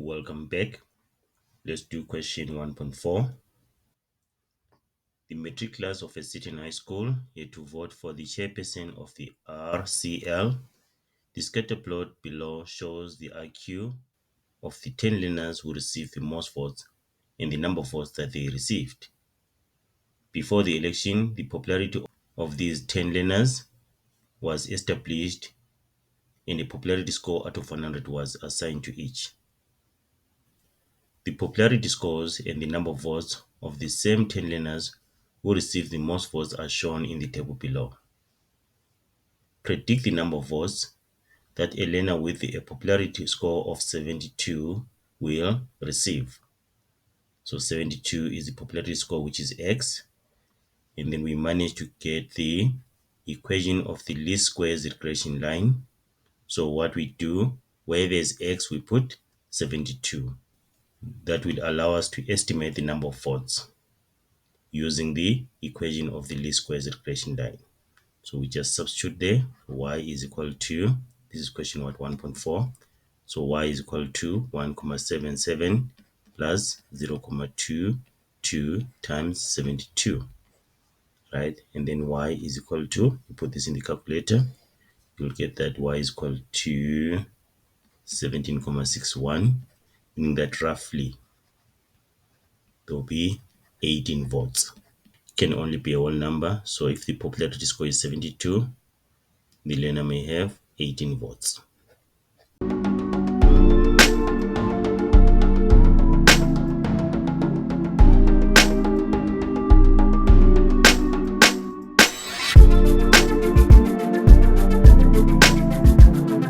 Welcome back. Let's do question 1.4. The matric class of a certain high school had to vote for the chairperson of the RCL. The scatter plot below shows the IQ of the 10 learners who received the most votes and the number of votes that they received. Before the election, the popularity of these 10 learners was established and a popularity score out of 100 was assigned to each. The popularity scores and the number of votes of the same 10 learners who received the most votes are shown in the table below. Predict the number of votes that a learner with a popularity score of 72 will receive. So 72 is the popularity score, which is x. And then we managed to get the equation of the least squares regression line. So what we do, where there's x, we put 72. That will allow us to estimate the number of votes using the equation of the least squares regression line. So we just substitute there. Y is equal to, this is question 1.4. So y is equal to 1,77 plus 0,22 times 72, right? And then y is equal to, you put this in the calculator, you'll get that y is equal to 17,61, meaning that roughly there will be 18 votes. Can only be a whole number. So if the popularity score is 72, the learner may have 18 votes.